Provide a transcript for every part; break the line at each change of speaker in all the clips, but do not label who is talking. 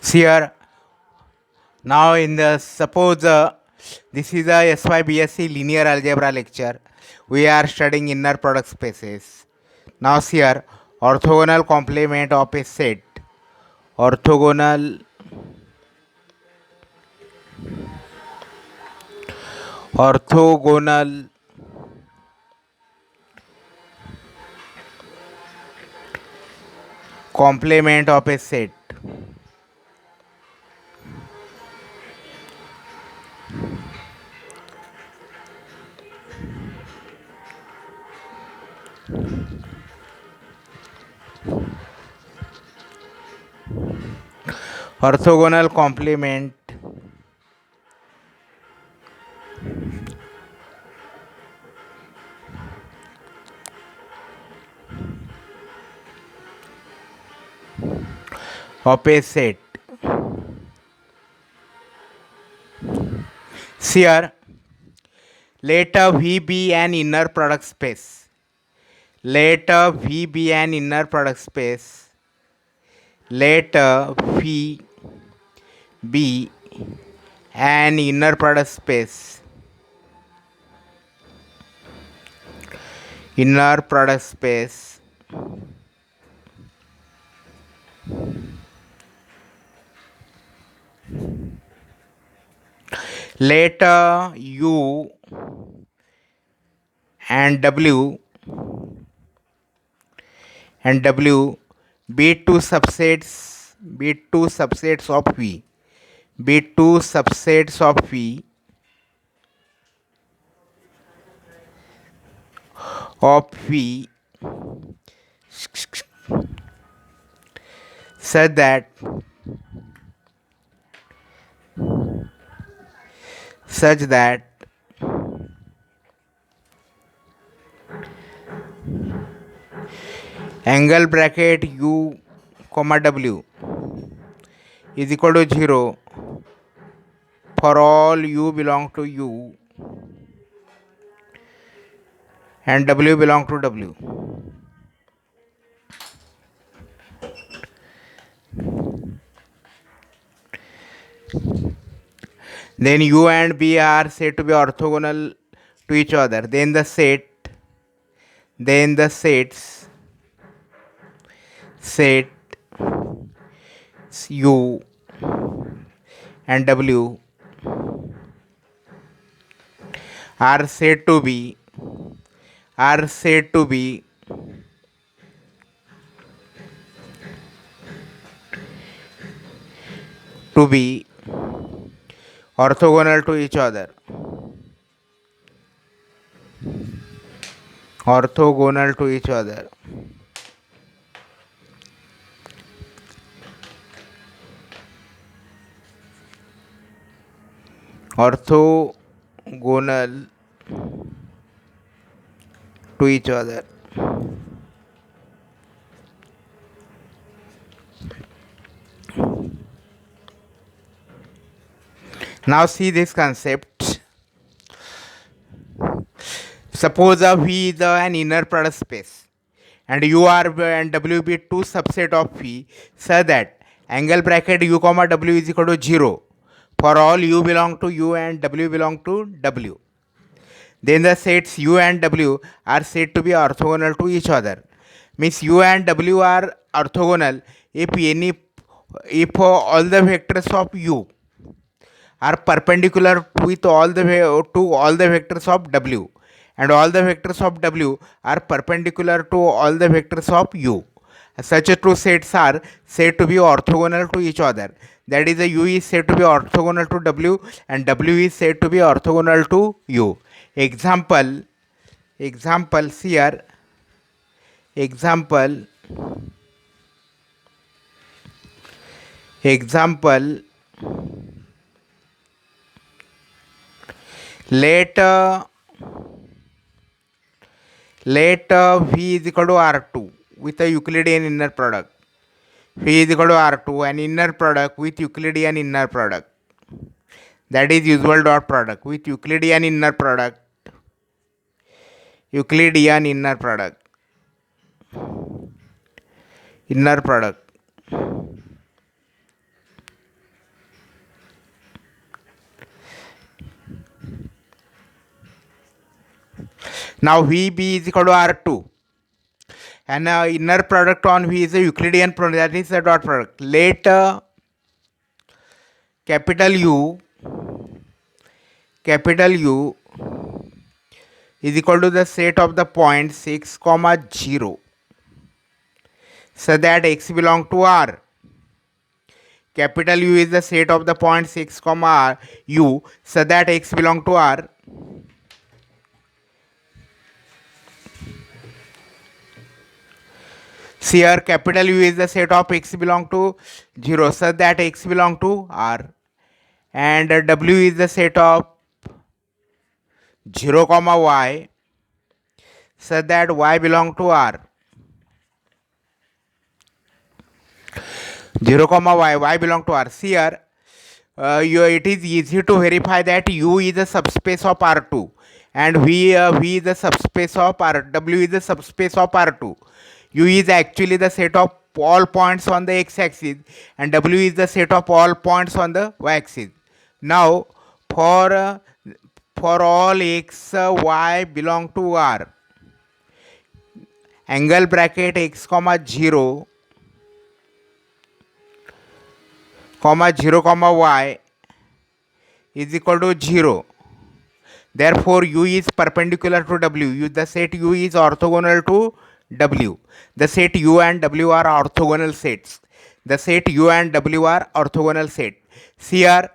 See here, now in the suppose this is a SYBSc linear algebra lecture. We are studying inner product spaces. Now see here, orthogonal complement of a set. Orthogonal orthogonal complement of a set. Orthogonal complement of a set. See here, let V be an inner product space. Let V be an inner product space. Let V be an inner product space. Inner product space. Let U and W be two subsets of V. Be two subsets of V such that angle bracket U comma W is equal to 0 for all U belong to U and W belong to W. Then U and B are said to be orthogonal to each other. Then the set U and W are said to be orthogonal to each other. Orthogonal to each other. Orthogonal to each other. Now see this concept. Suppose V is an inner product space and U R and W be two subset of V such that angle bracket U comma W is equal to 0 for all U belong to U and W belong to W. Then the sets U and W are said to be orthogonal to each other. Means U and W are orthogonal if all the vectors of U are perpendicular with all the vectors of W, and all the vectors of W are perpendicular to all the vectors of U. Such two sets are said to be orthogonal to each other. That is, the U is said to be orthogonal to W and W is said to be orthogonal to U. Example here. Example let V is equal to R2 with a Euclidean inner product. V is equal to R2, an inner product with Euclidean inner product. That is usual dot product with Euclidean inner product. Euclidean inner product. Now VB is equal to R2, and inner product on V is a Euclidean product, that is a dot product. Let capital U is equal to the set of the points x comma 0, so that x belong to R. Capital U is the set of the points x comma R, U, so that x belong to R. See here, capital U is the set of x belong to 0, so that x belong to R, and W is the set of 0 comma y, so that y belong to R. 0 comma y belong to R. See here, it is easy to verify that U is a subspace of R2, and V is the subspace of R. W is the subspace of R2. U is actually the set of all points on the x-axis, and W is the set of all points on the y-axis. Now, for all x, y belong to R, angle bracket x comma 0 comma y is equal to 0. Therefore, U is perpendicular to W. The set U is orthogonal to W. The set U and W are orthogonal sets. The set U and W are orthogonal set. See here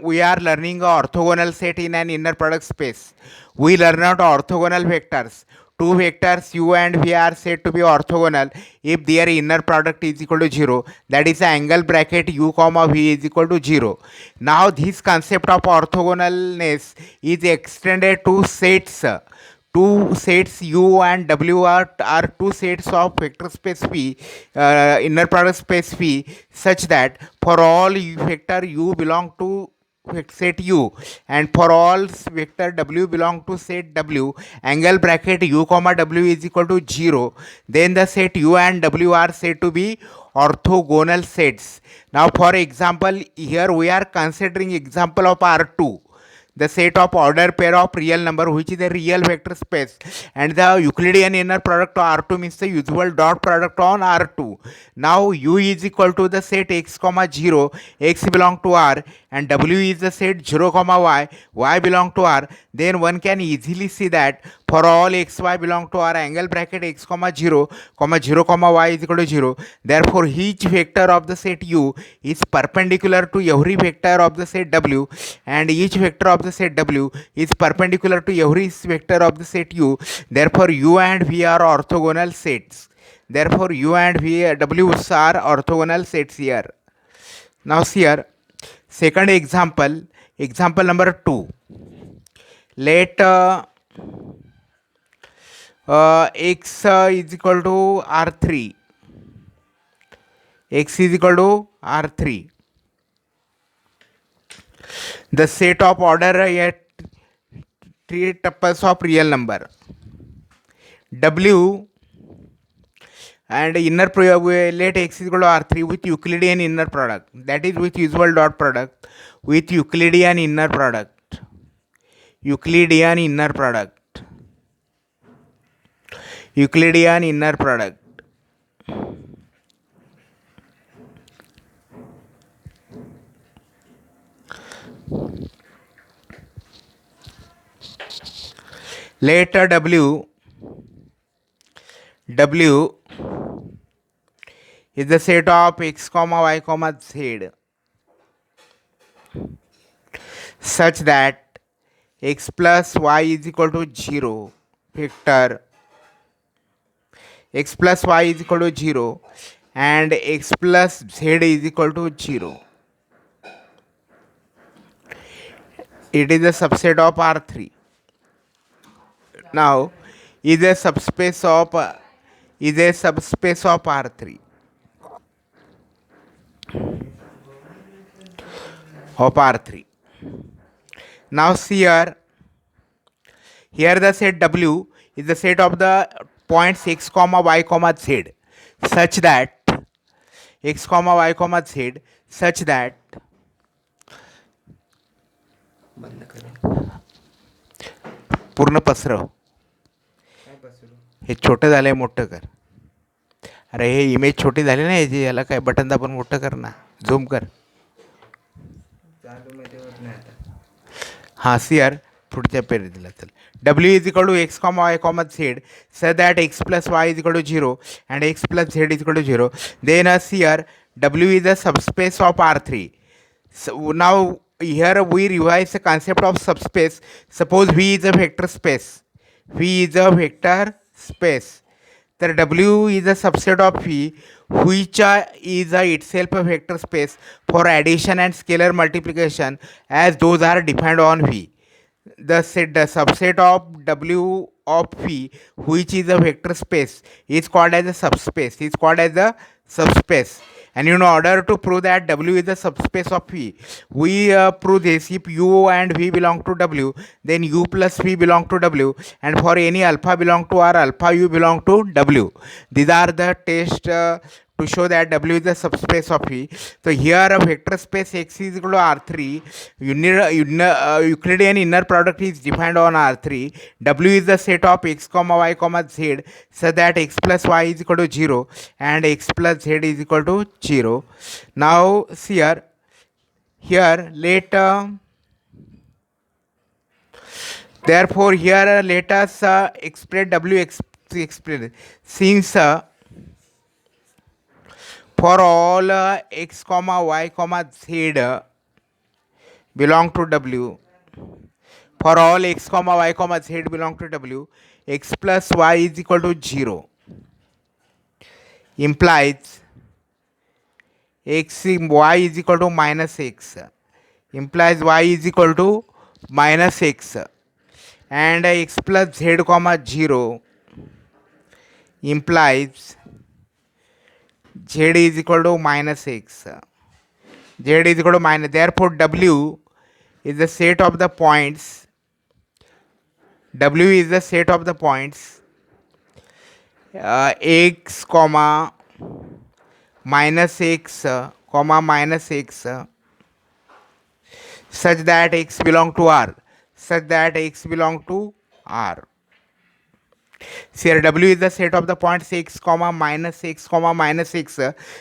we are learning a orthogonal set in an inner product space. We learn out orthogonal vectors. Two vectors U and V are said to be orthogonal if their inner product is equal to 0. That is, angle bracket U comma V is equal to 0. Now this concept of orthogonalness is extended to sets. Two sets U and W are two sets of vector space V, inner product space V, such that for all vector U belong to set U, and for all vector W belong to set W, angle bracket U comma W is equal to 0, then the set U and W are said to be orthogonal sets. Now for example, here we are considering example of R2, the set of order pair of real number, which is a real vector space, and the Euclidean inner product of R2 means the usual dot product on R2. Now U is equal to the set x comma 0, x belong to R, and W is the set 0 comma y belong to R. Then one can easily see that for all x y belong to R, angle bracket x comma 0 comma y is equal to 0. Therefore each vector of the set U is perpendicular to every vector of the set W, and each vector of the set W is perpendicular to every vector of the set U. Therefore U and V are orthogonal sets. Therefore U and V W's are orthogonal sets here. Now see here, second example number 2. Let x is equal to R3. X is equal to R3. The set of order at 3 tuples of real number. W and inner let x is equal to R3 with Euclidean inner product, that is with usual dot product, with Euclidean inner product. Euclidean inner product. Euclidean inner product. Later W is the set of x comma y comma z such that x plus y is equal to 0 vector, x plus y is equal to 0 and x plus z is equal to 0. It is a subset of R3. Now is a subspace of R3 of R3. Now see here the set W is the set of the points x comma y comma z such that x comma y comma z such that पूर्ण पसरव हे छोटं झालं आहे, मोठं कर. अरे हे image छोटी झाली ना याची, याला काय बटन दाबून मोठं कर ना, झूम कर. हां सी आर पुढच्या पेरी दिला चल. W is equal to X comma Y comma Z so that X plus Y is equal to zero and X plus Z is equal to zero. Then see our W is a subspace of R3. So now here we revise the concept of subspace. Suppose V is a vector space. V is a vector space. तर W is a subset of V which is itself a vector space for addition and scalar multiplication as those are defined on V. The subset of W of V which is a vector space is called as a subspace. Is called as a subspace. And in order to prove that W is the subspace of V, we prove this. If U and V belong to W, then U plus V belong to W, and for any alpha belong to R, alpha U belong to W. These are the tests to show that W is the subspace of V. So here a vector space X is equal to R3. Euclidean inner product is defined on R3. W is the set of X comma Y comma Z so that X plus Y is equal to 0 and X plus Z is equal to 0. Now see here let therefore here let us express W express since for all x comma y comma z belong to W, for all x comma y comma z belong to W, x plus y is equal to 0 implies y is equal to minus x, implies y is equal to minus x, and x plus z comma 0 implies z is equal to minus x. Z is equal to minus. Therefore, W is the set of the points. W is the set of the points x comma minus x comma minus x such that x belong to R. Such that x belong to R. So here W is the set of the points x comma minus x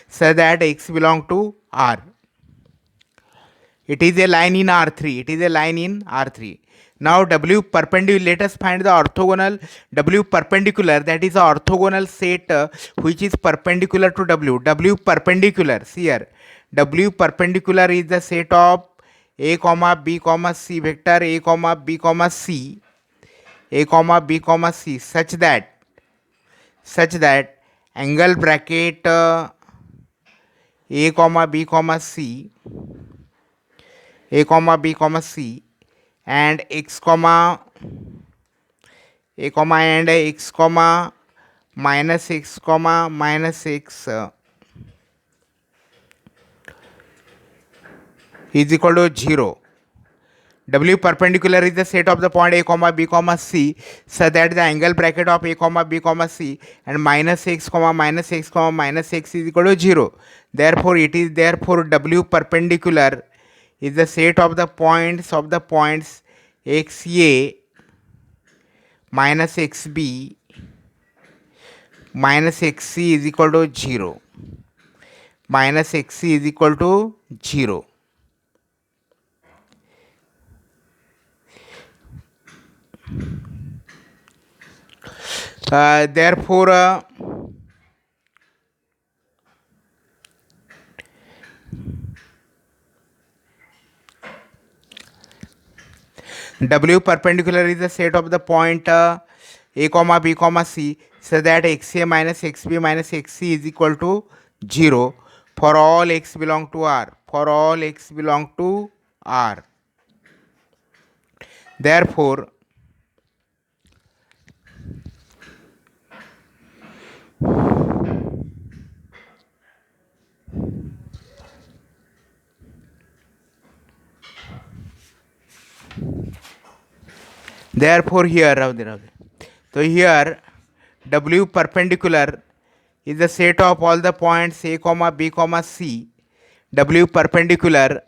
so that x belong to R. It is a line in R3. It is a line in R3. Now W perpendicular. Let us find the orthogonal W perpendicular. That is the orthogonal set which is perpendicular to W. W perpendicular. See here. W perpendicular is the set of A comma B comma C vector A comma B comma C. A comma B comma C such that angle bracket A comma B comma C A comma B comma C and x comma A comma and x comma minus x is equal to 0. W perpendicular is the set of the point A comma B comma C so that the angle bracket of A comma B comma C and minus x is equal to 0. Therefore W perpendicular is the set of the points XA minus XB minus XC is equal to 0. Minus XC is equal to 0. Therefore W perpendicular is the set of the point A comma B comma C so that XA minus XB minus XC is equal to 0 for all x belong to R. For all x belong to R. Therefore here so here W perpendicular is the set of all the points A comma B comma C. W perpendicular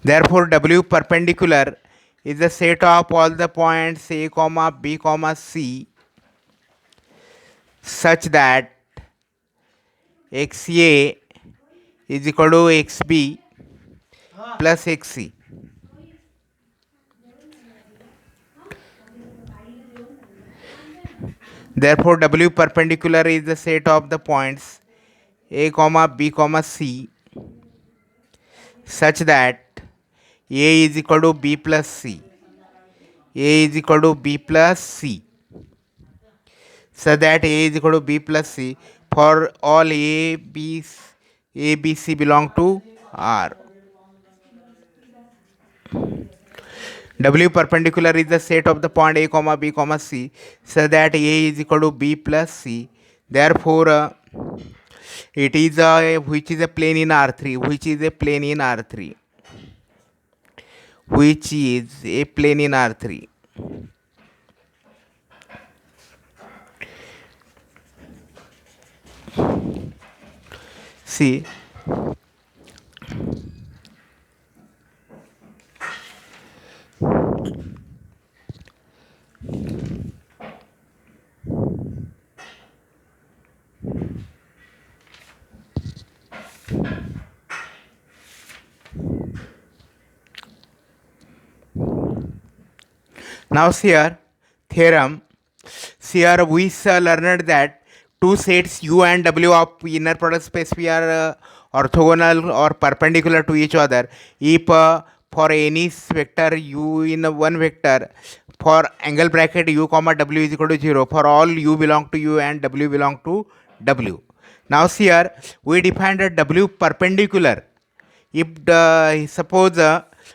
therefore W perpendicular is the set of all the points A comma B comma C such that XA is equal to XB plus XC. Therefore, W perpendicular is the set of the points A comma B comma C such that A is equal to B plus C. A is equal to B plus C. So that A is equal to B plus C for all A, B, C belong to R. W perpendicular is the set of the point A comma B comma C so that A is equal to B plus C. Therefore, it is which is a plane in R3, which is a plane in R3, which is a plane in R3. See, now here theorem. Here we learned that two sets U and W of inner product space we are orthogonal or perpendicular to each other if for any vector U in one vector for angle bracket U comma W is equal to 0 for all U belong to U and W belong to W. Now here we defined a W perpendicular. If suppose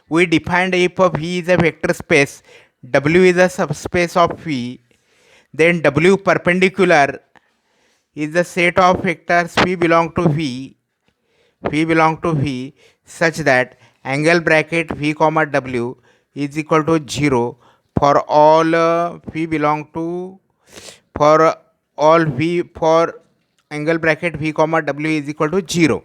we defined if V is a vector space, W is a subspace of V, then W perpendicular is the set of vectors V belong to V such that angle bracket V comma W is equal to 0 for all V belong to for all V for angle bracket V comma W is equal to 0.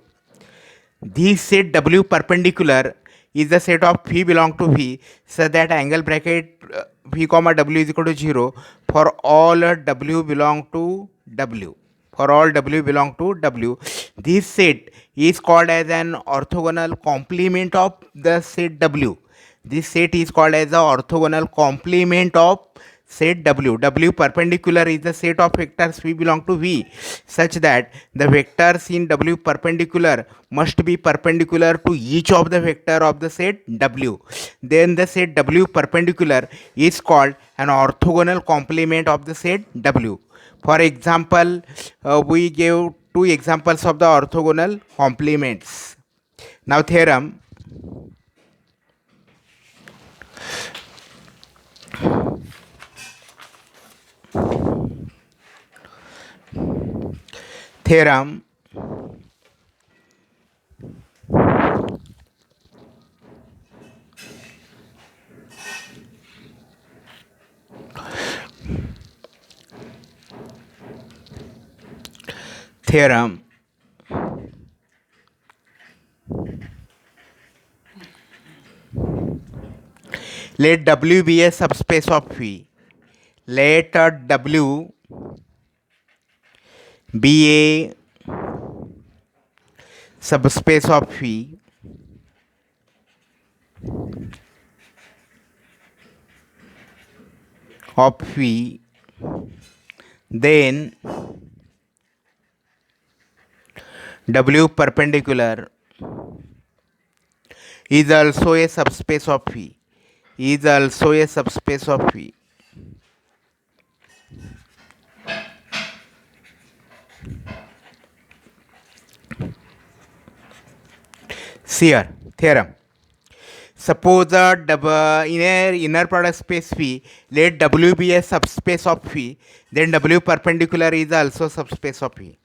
This set W perpendicular is the set of V belong to V so that angle bracket V comma W is equal to 0 for all W belong to W. For all W belong to W. This set is called as an orthogonal complement of the set W. This set is called as the orthogonal complement of set W. W perpendicular is the set of vectors V belong to V such that the vectors in W perpendicular must be perpendicular to each of the vector of the set W. Then the set W perpendicular is called an orthogonal complement of the set W. For example, we gave two examples of the orthogonal complements. Now theorem. Theorem. Theorem. Let W be a subspace of V. Let W be a subspace of V then W perpendicular is also a subspace of V. Is also a subspace of V. See here, theorem. Suppose inner product space V, let W be a subspace of V, then W perpendicular is also subspace of V.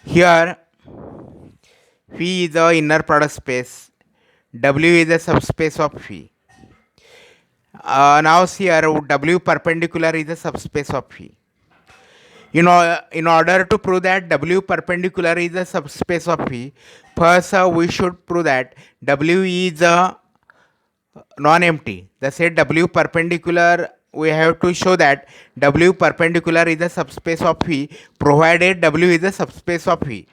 Here, V is the inner product space, W is a subspace of V. Now see here, W perpendicular is a subspace of V. You know, in order to prove that W perpendicular is a subspace of V, first we should prove that W is non-empty. The set W perpendicular, we have to show that W perpendicular is a subspace of V provided W is a subspace of V.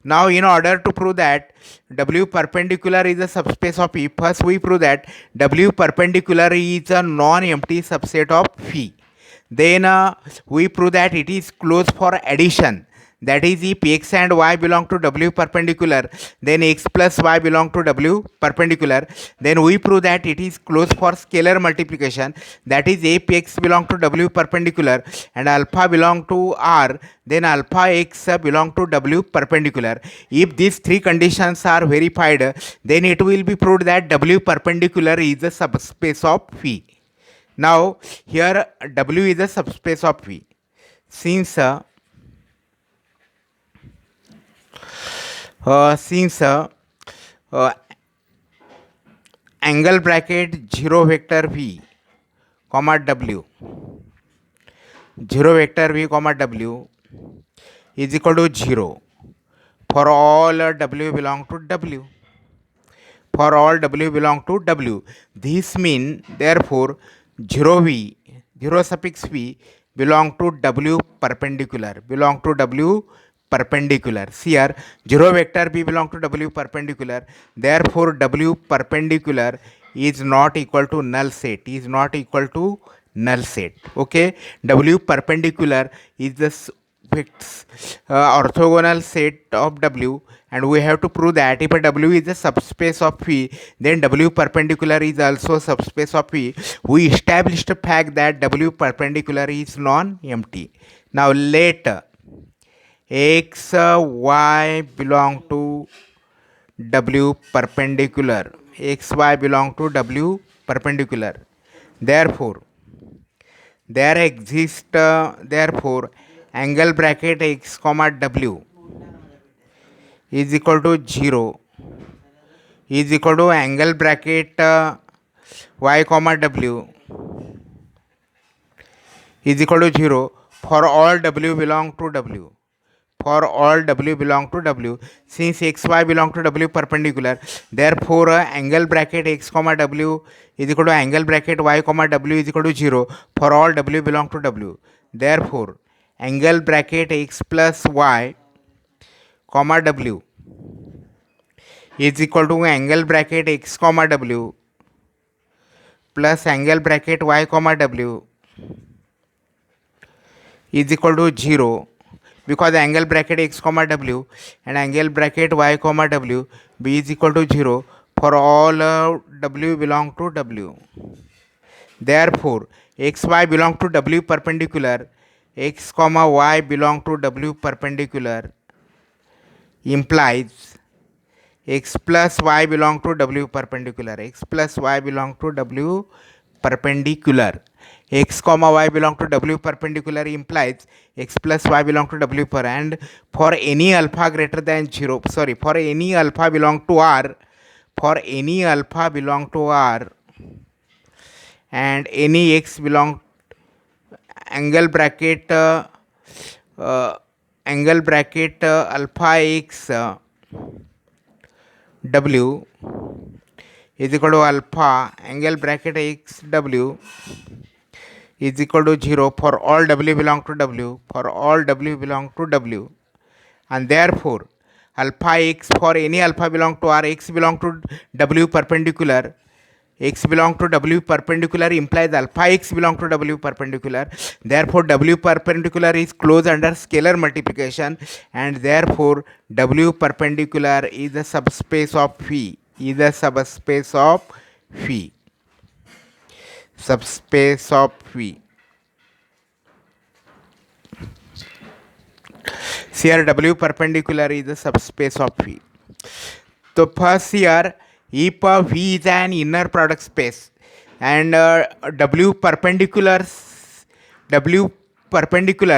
Now in order to prove that W perpendicular is a subspace of V, first we prove that W perpendicular is a non-empty subset of V. Then we prove that it is closed for addition. That is, if x and y belong to W perpendicular, then x plus y belong to W perpendicular. Then we prove that it is closed for scalar multiplication. That is, if x belong to W perpendicular and alpha belong to R, then alpha x belong to W perpendicular. If these three conditions are verified, then it will be proved that W perpendicular is a subspace of V. Now here W is a subspace of V. Since angle bracket 0 vector V comma W, 0 vector V comma W is equal to 0 for all W belong to W. For all W belong to W. This means therefore 0V, 0 suffix V belong to W perpendicular, belong to W perpendicular. See here, 0 vector B belong to W perpendicular. Therefore W perpendicular is not equal to null set, is not equal to null set. Okay, W perpendicular is the orthogonal set of W, and we have to prove that if a W is a subspace of V, then W perpendicular is also subspace of V. We established the fact that W perpendicular is non-empty. Now let x, y belong to W perpendicular, x, y belong to W perpendicular. Therefore there exists therefore angle bracket x comma W is equal to 0 is equal to angle bracket y comma W is equal to 0 for all W belong to W. For all W belong to W, since x, y belong to W perpendicular, therefore angle bracket x comma W is equal to angle bracket y comma W is equal to 0 for all W belong to W. Therefore angle bracket x plus y comma W is equal to angle bracket x comma W plus angle bracket y comma W is equal to 0, because angle bracket x comma W and angle bracket y comma W b is equal to 0 for all W belong to W. Therefore x, y belong to W perpendicular, x comma y belong to W perpendicular implies x plus y belong to W perpendicular, x plus y belong to W perpendicular. X comma y belong to W perpendicular implies x plus y belong to W per, and for any alpha greater than 0, for any alpha belong to R, for any alpha belong to R and any x belong angle bracket alpha x W is equal to alpha angle bracket x W is equal to 0 for all W belong to W, for all W belong to W, and therefore alpha x for any alpha belong to R, x belong to W perpendicular, x belong to W perpendicular implies alpha x belong to W perpendicular. Therefore W perpendicular is closed under scalar multiplication, and therefore W perpendicular is a subspace of phi, is a subspace of phi, subspace of phi. Here W perpendicular is the subspace of V. So first here, if V is an inner product space and W perpendicular,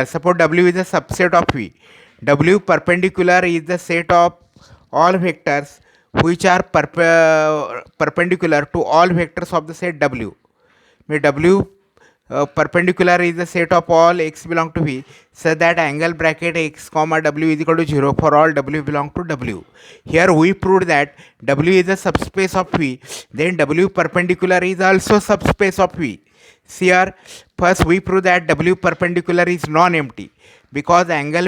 suppose W is a subset of V. W perpendicular is the set of all vectors which are perpendicular to all vectors of the set W. May W perpendicular is the set of all x belong to V such that angle bracket x comma w is equal to 0 for all w belong to W. Here we proved that W is a subspace of V, then W perpendicular is also subspace of V. See here, first we prove that W perpendicular is non-empty because angle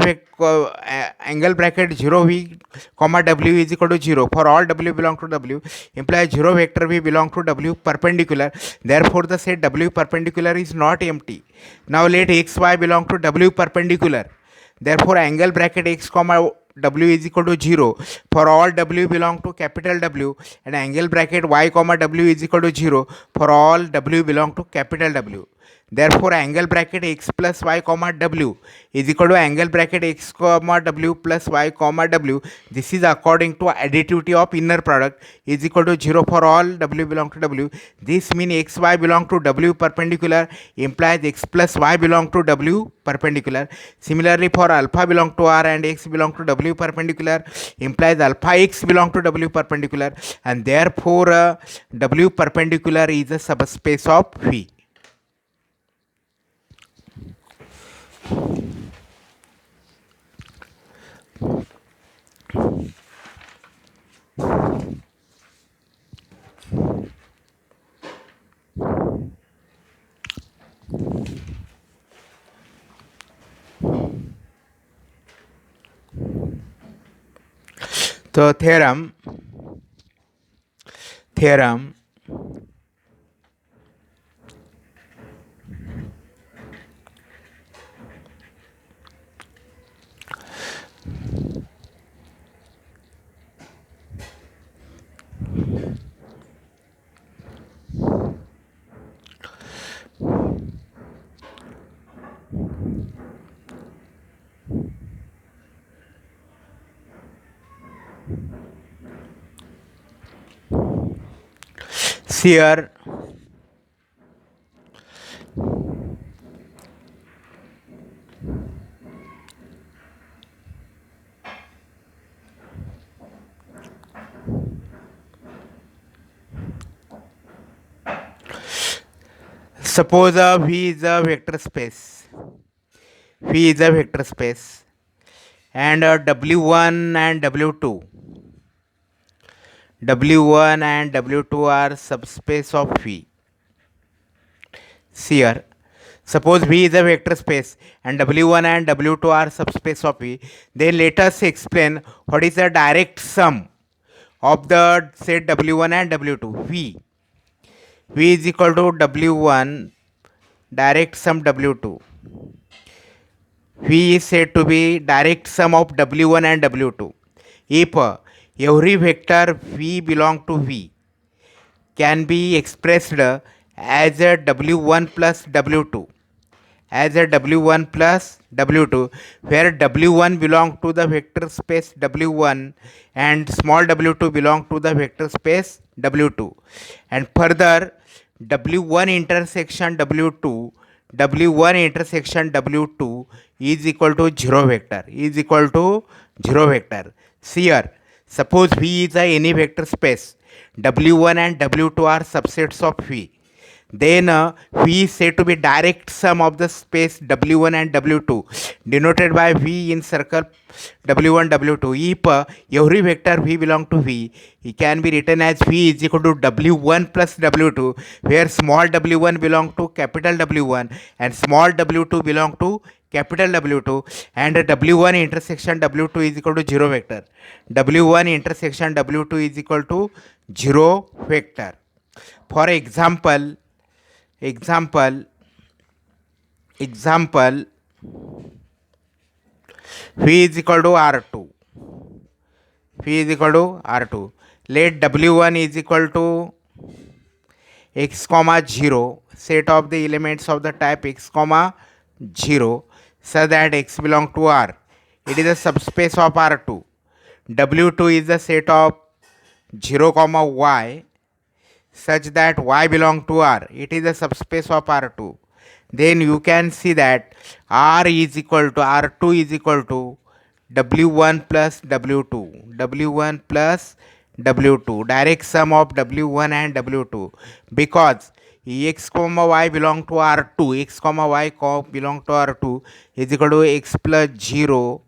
bracket 0 V comma W is equal to 0 for all W belong to W implies 0 vector V belong to W perpendicular. Therefore the set W perpendicular is not empty. Now let xy belong to W perpendicular. Therefore angle bracket x comma w is equal to 0 for all w belong to capital W, and angle bracket y comma w is equal to 0 for all w belong to capital W. Therefore angle bracket x plus y comma w is equal to angle bracket x comma w plus y comma w. This is according to additivity of inner product is equal to 0 for all w belong to w. This means xy belong to w perpendicular implies x plus y belong to w perpendicular. Similarly for alpha belong to r and x belong to w perpendicular implies alpha x belong to w perpendicular, and therefore w perpendicular is a subspace of V. So theorem here suppose V is a vector space. V is a vector space and W1 and W2. W1 and W2 are subspace of V. See here, suppose V is a vector space and W1 and W2 are subspace of V. Then let us explain what is the direct sum of the set W1 and W2. V is equal to W1 direct sum W2. V is said to be direct sum of W1 and W2. If every vector V belong to V can be expressed as a W1 plus W2, where W1 belong to the vector space W1 and small w2 belong to the vector space W2, and further W1 intersection W2 is equal to 0 vector. See here, suppose V is any vector space, W1 and W2 are subsets of V. Then V is said to be direct sum of the space W1 and W2 denoted by V in circle W1 W2. If every vector V belong to V, it can be written as V is equal to W1 plus W2, where small w1 belong to capital W1 and small w2 belong to capital W2, and W1 intersection W2 is equal to 0 vector. W1 intersection W2 is equal to 0 vector. For example, V is equal to R2. Let W1 is equal to x comma 0, set of the elements of the type x comma 0 such that x belong to R. It is a subspace of R2. W2 is the set of 0 comma y such that y belong to R. It is a subspace of R2. Then you can see that R2 is equal to W1 plus W2, direct sum of W1 and W2, because x comma y belong to R2, x comma y belong to R2 is equal to x plus 0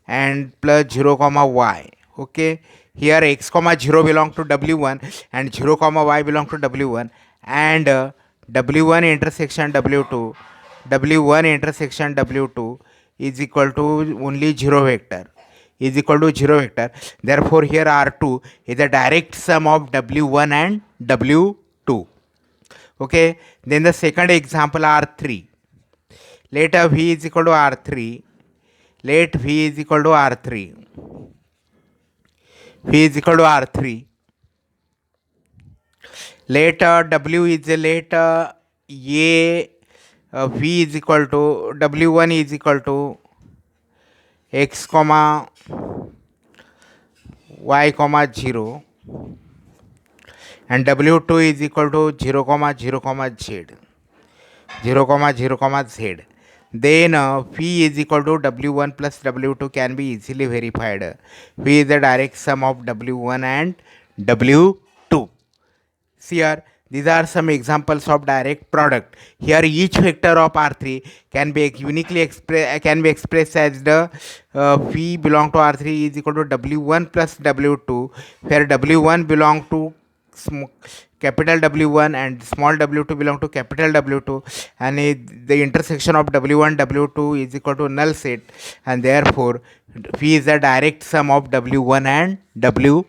and plus 0 comma y. Okay, here x comma 0 belong to W1 and 0 comma y belong to W1, and W1 intersection W2, W1 intersection W2 is equal to only 0 vector, is equal to 0 vector. Therefore here R2 is a direct sum of W1 and W2. Okay, then the second example R3. Let V is equal to R3. Let V is equal to R3. V is equal to R3. Let W is let A V is equal to W1 is equal to x comma y comma 0 and W2 is equal to 0 comma 0 comma z, 0 comma 0 comma z. Then phi is equal to W1 plus W2 can be easily verified. Phi is the direct sum of W1 and W2. See here, these are some examples of direct product. Here each vector of R3 can be uniquely expressed as the phi belong to R3 is equal to W1 plus W2, where W1 belong to capital W1 and small w2 belong to capital W2, and the intersection of W1 W2 is equal to null set, and therefore phi is the direct sum of W1 and W2.